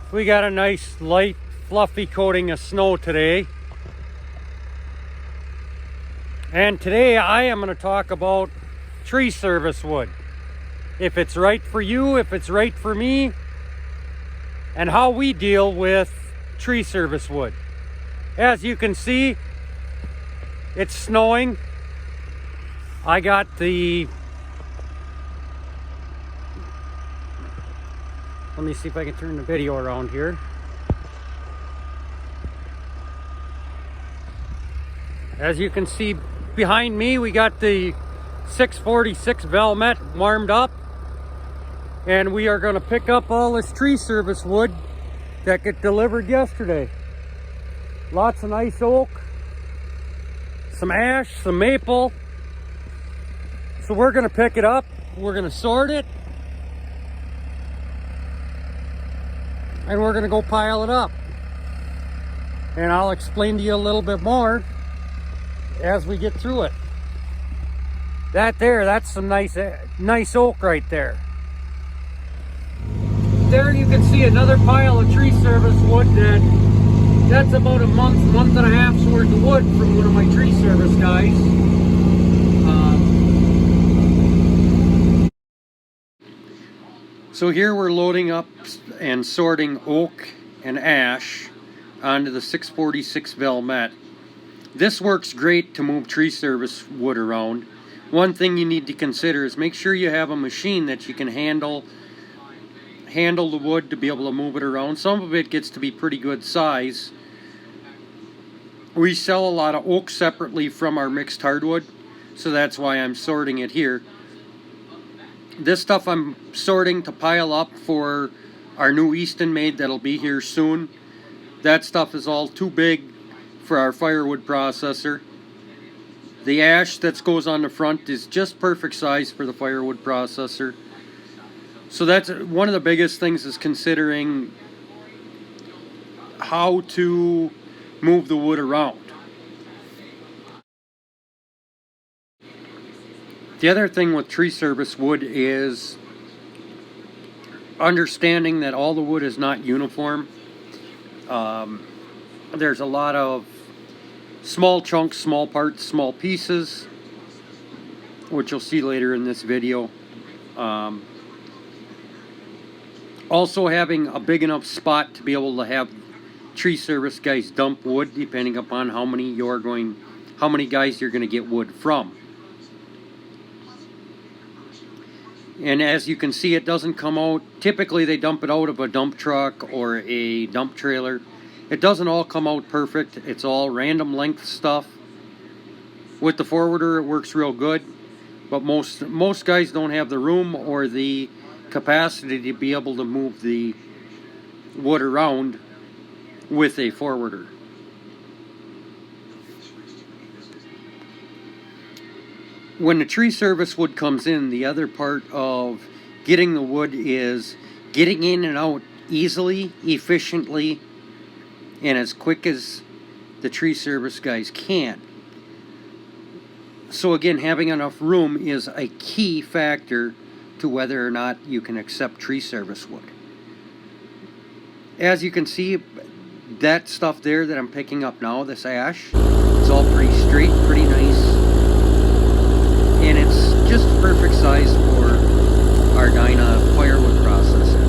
We got a nice light fluffy coating of snow today. And today I am going to talk about tree service wood. If it's right for you, if it's right for me, and how we deal with tree service wood. As you can see, it's snowing. I got the... Let me see if I can turn the video around here. As you can see behind me, we got the 646 Valmet warmed up. And we are going to pick up all this tree service wood that got delivered yesterday. Lots of nice oak, some ash, some maple. So we're going to pick it up. We're going to sort it. And we're going to go pile it up. And I'll explain to you a little bit more as we get through it. That's some nice oak right there. There you can see another pile of tree service wood that's about a month and a half's worth of wood from one of my tree service guys. So here we're loading up and sorting oak and ash onto the 646 Valmet. This works great to move tree service wood around. One thing you need to consider is make sure you have a machine that you can handle the wood to be able to move it around. Some of it gets to be pretty good size. We sell a lot of oak separately from our mixed hardwood, so that's why I'm sorting it here. This stuff I'm sorting to pile up for our new Easton made that'll be here soon. That stuff is all too big for our firewood processor. The ash that goes on the front is just perfect size for the firewood processor. So that's one of the biggest things, is considering how to move the wood around. The other thing with tree service wood is understanding that all the wood is not uniform. There's a lot of small chunks, small parts, small pieces, which you'll see later in this video. Also having a big enough spot to be able to have tree service guys dump wood, depending upon how many guys you're going to get wood from. And as you can see, it doesn't come out, typically they dump it out of a dump truck or a dump trailer. It doesn't all come out perfect. It's all random length stuff. With the forwarder, it works real good, but most guys don't have the room or the capacity to be able to move the wood around with a forwarder. When the tree service wood comes in, the other part of getting the wood is getting in and out easily, efficiently, and as quick as the tree service guys can. So again, having enough room is a key factor to whether or not you can accept tree service wood. As you can see, that stuff there that I'm picking up now, this ash, it's all pretty straight, pretty nice. And it's just perfect size for our Dyna firewood processor.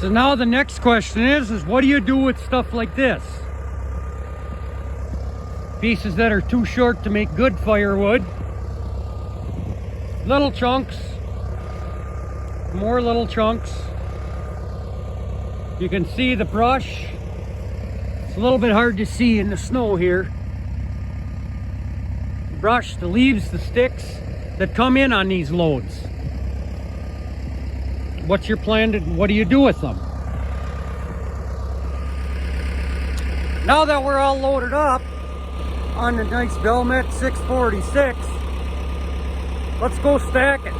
So now the next question is what do you do with stuff like this? Pieces that are too short to make good firewood. Little chunks. More little chunks. You can see the brush. It's a little bit hard to see in the snow here. The brush, the leaves, the sticks that come in on these loads. What's your plan what do you do with them? Now that we're all loaded up on the nice Valmet 646, let's go stack it.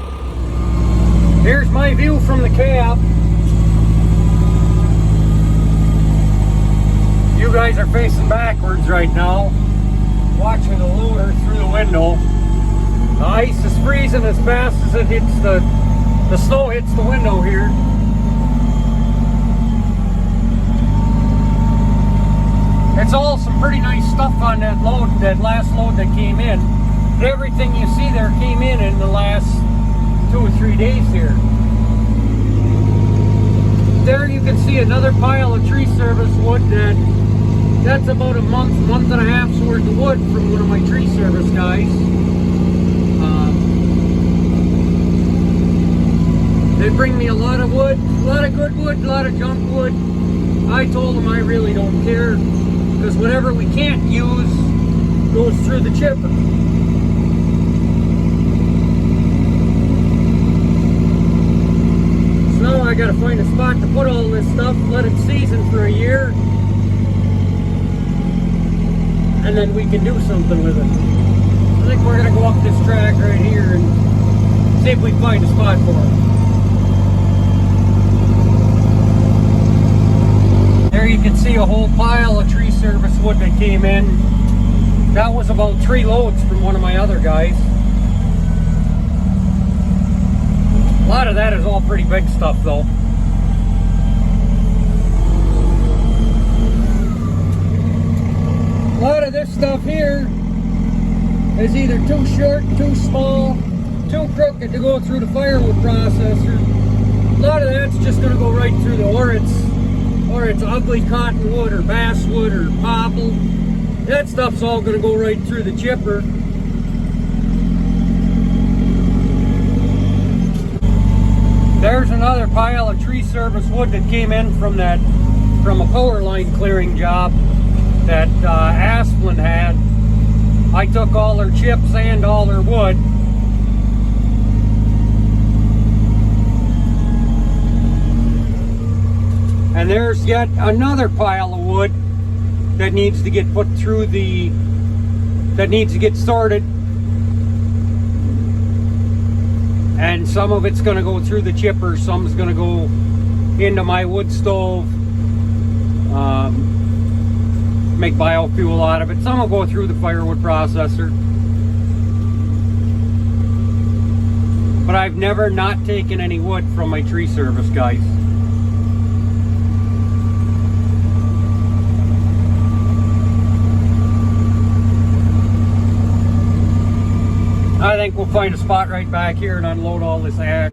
Here's my view from the cab. You guys are facing backwards right now, watching the loader through the window. The ice is freezing as fast as it hits the snow hits the window here. It's all some pretty nice stuff on that load, that last load that came in. Everything you see there came in the last 2 or 3 days here. There you can see another pile of tree service wood that's about a month and a half's worth of wood from one of my tree service guys. They bring me a lot of wood, a lot of good wood, a lot of junk wood. I told them I really don't care, because whatever we can't use goes through the chipper. So now I gotta find a spot to put all this stuff, let it season for a year, and then we can do something with it. I think we're gonna go up this track right here and see if we can find a spot for it. There you can see a whole pile of tree service wood that came in. That was about 3 loads from one of my other guys. A lot of that is all pretty big stuff though. A lot of this stuff here is either too short, too small, too crooked to go through the firewood processor. A lot of that's just going to go right through the or it's ugly cottonwood or basswood or popple. That stuff's all going to go right through the chipper. There's another pile of tree service wood that came in from a power line clearing job that Asplin had. I took all their chips and all their wood. And there's yet another pile of wood that needs to get put through that needs to get sorted. And some of it's going to go through the chipper, some's going to go into my wood stove, make biofuel out of it. Some will go through the firewood processor. But I've never not taken any wood from my tree service guys. I think we'll find a spot right back here and unload all this ash.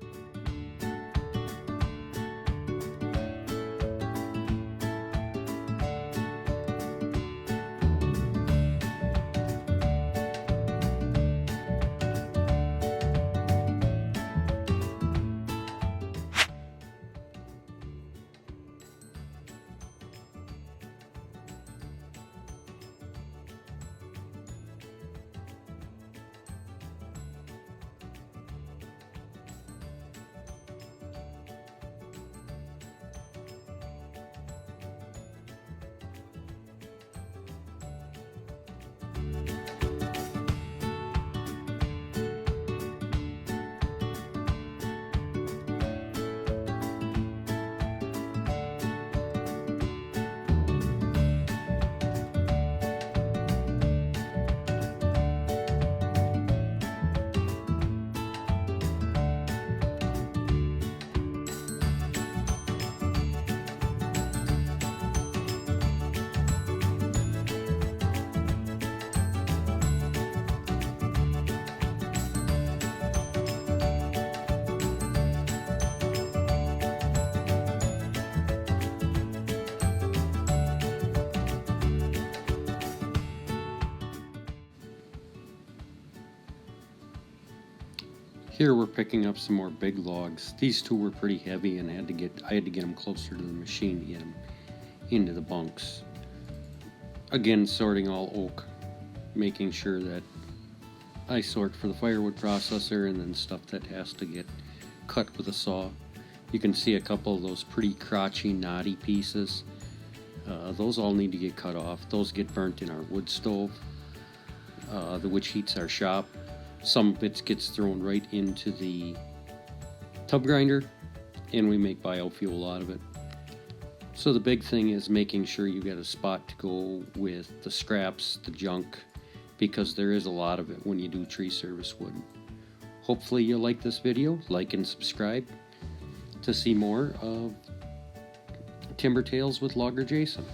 Here we're picking up some more big logs. These two were pretty heavy and I had to get them closer to the machine to get them into the bunks. Again, sorting all oak, making sure that I sort for the firewood processor and then stuff that has to get cut with a saw. You can see a couple of those pretty crotchy, knotty pieces. Those all need to get cut off. Those get burnt in our wood stove, which heats our shop. Some bits gets thrown right into the tub grinder, and we make biofuel out of it. So the big thing is making sure you get a spot to go with the scraps, the junk, because there is a lot of it when you do tree service wood. Hopefully you'll like this video, like and subscribe to see more of Timber Tales with Logger Jason.